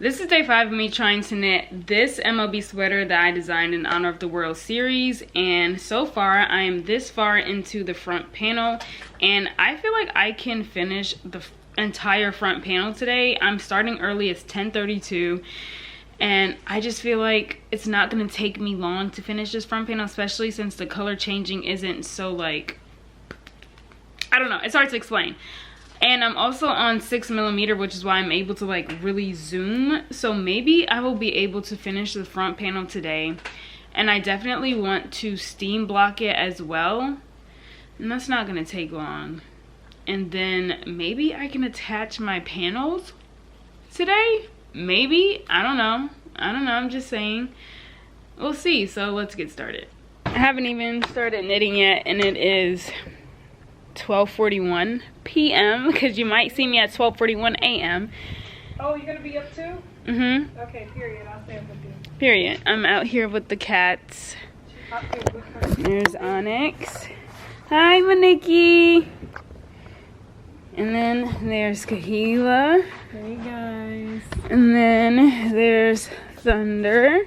This is day 5 of me trying to knit this MLB sweater that I designed in honor of the World Series, and so far I am this far into the front panel and I feel like I can finish the entire front panel today. I'm starting early, it's 10:32, and I just feel like it's not going to take me long to finish this front panel, especially since the color changing isn't so, like, I don't know, it's hard to explain. And I'm also on 6mm, which is why I'm able to like really zoom. So maybe I will be able to finish the front panel today. And I definitely want to steam block it as well. And that's not gonna take long. And then maybe I can attach my panels today? Maybe, I don't know, I'm just saying. We'll see, so let's get started. I haven't even started knitting yet, and it is 12:41 p.m. because you might see me at 12:41 a.m. Oh, you're gonna be up too? Mm-hmm. Okay, period. I'll stay up with you. Period. I'm out here with the cats. There's Onyx. Hi, Maniki. And then there's Kahila. Hey guys. And then there's Thunder.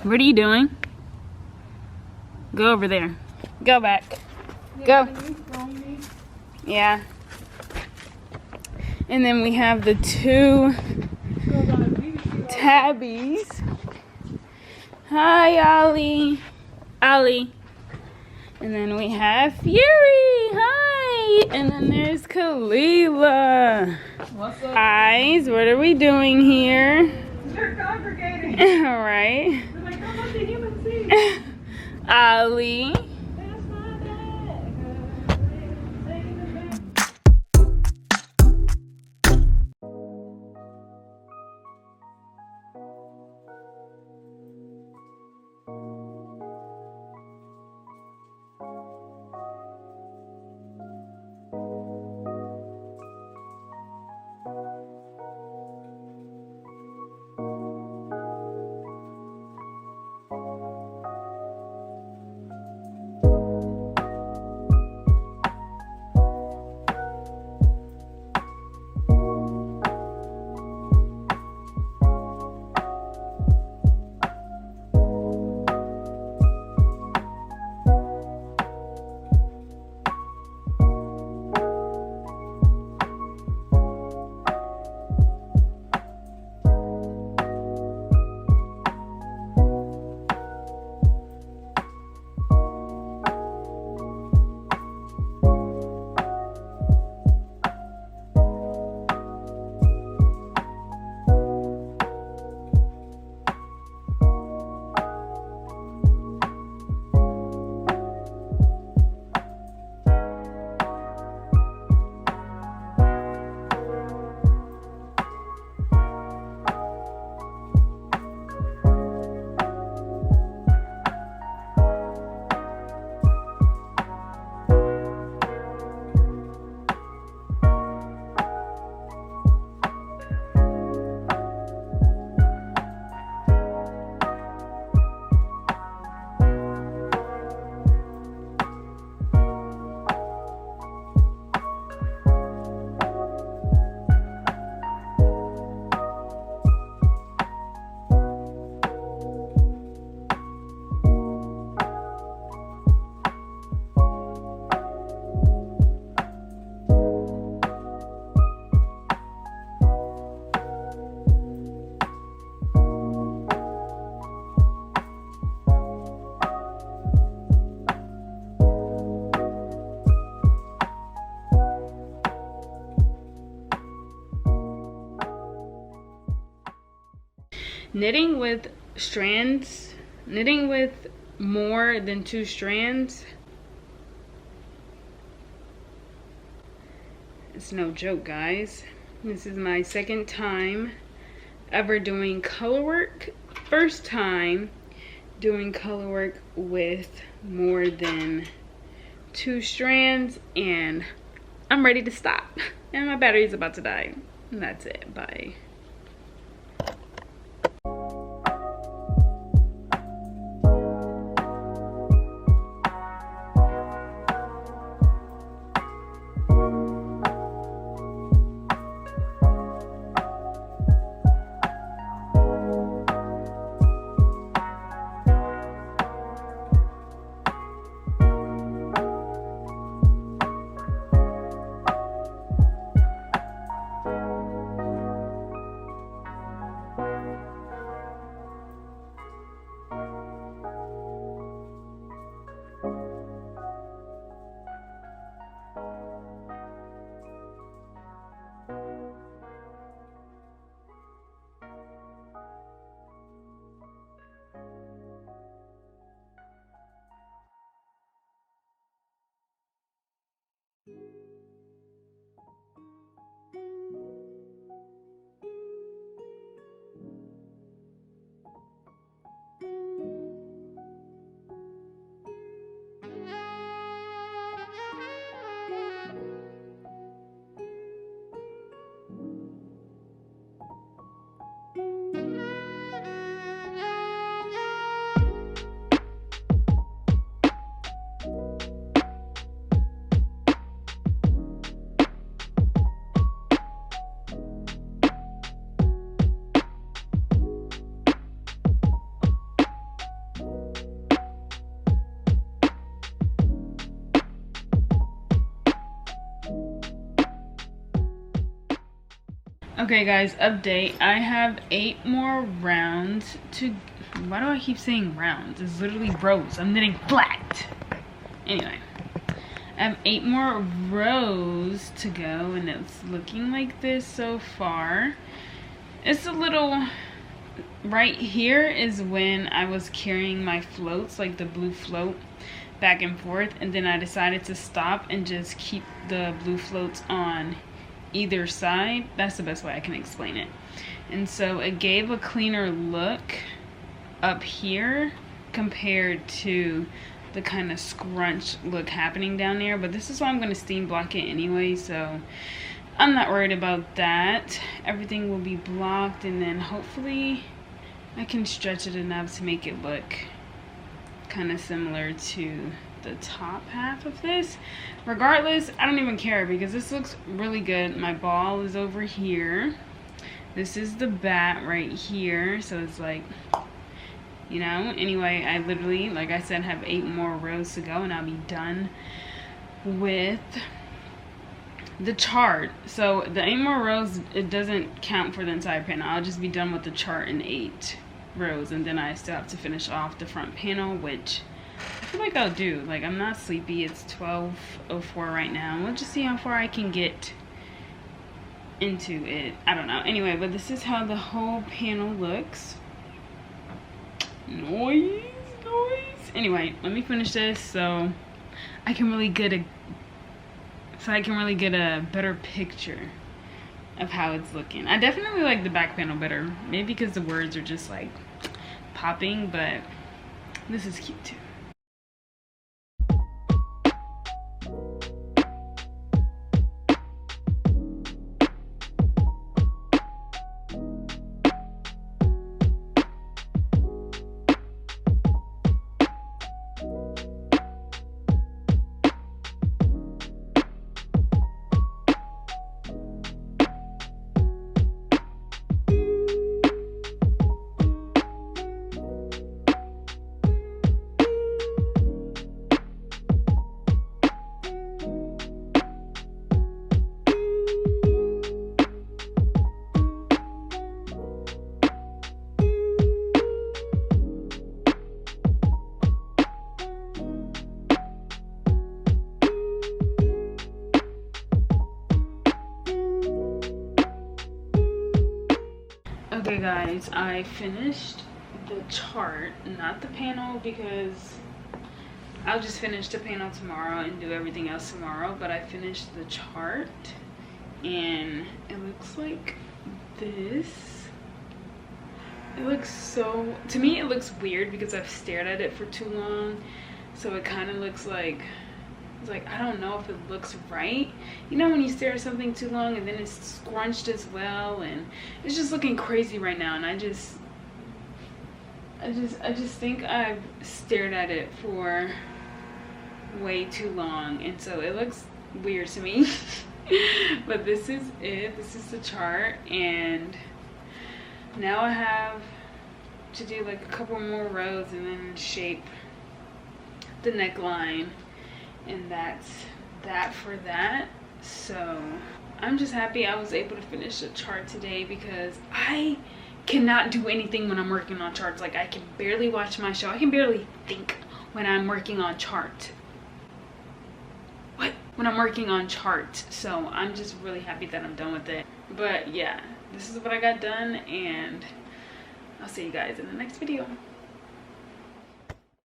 What are you doing? Go over there. Go back. Go. Yeah. And then we have the two tabbies. Hi, Ollie. Ollie. And then we have Fury. Hi. And then there's Kalila. What's up? Guys, what are we doing here? They're congregating. All right. They're like, come on, the human seed. Ollie. Knitting with strands, knitting with more than 2 strands, it's no joke, guys. This is my second time ever doing color work. First time doing color work with more than 2 strands, and I'm ready to stop. And my battery is about to die. And that's it. Bye. Okay guys, update. I have 8 more rounds to, why do I keep saying rounds? It's literally rows. I'm knitting flat. Anyway, I have 8 more rows to go and it's looking like this so far. It's a little, right here is when I was carrying my floats, like the blue float, back and forth, and then I decided to stop and just keep the blue floats on either side. That's the best way I can explain it. And so it gave a cleaner look up here compared to the kind of scrunch look happening down there. But this is why I'm going to steam block it anyway, so I'm not worried about that. Everything will be blocked, and then hopefully I can stretch it enough to make it look kind of similar to the top half of this. Regardless, I don't even care because this looks really good. My ball is over here. This is the bat right here, so it's like, you know. Anyway, I literally, like I said, have 8 more rows to go and I'll be done with the chart. So the 8 more rows, it doesn't count for the entire panel. I'll just be done with the chart in 8 rows, and then I still have to finish off the front panel, which I feel like I'll do. Like, I'm not sleepy. It's 12:04 right now. We'll just see how far I can get into it. I don't know. Anyway, but this is how the whole panel looks. Noise. Anyway, let me finish this so I can really get a better picture of how it's looking. I definitely like the back panel better. Maybe because the words are just like popping, but this is cute too. Okay guys, I finished the chart, not the panel, because I'll just finish the panel tomorrow and do everything else tomorrow, but I finished the chart and it looks like this. It looks so, to me it looks weird because I've stared at it for too long, so it kind of looks like, it's like, I don't know if it looks right. You know when you stare at something too long and then it's scrunched as well, and it's just looking crazy right now, and I just think I've stared at it for way too long, and so it looks weird to me. But this is it. This is the chart, and now I have to do like a couple more rows and then shape the neckline. And that's that for that. So I'm just happy I was able to finish the chart today, because I cannot do anything when I'm working on charts. Like, I can barely watch my show. I can barely think when I'm working on chart. When I'm working on chart. So I'm just really happy that I'm done with it. But yeah, this is what I got done, and I'll see you guys in the next video.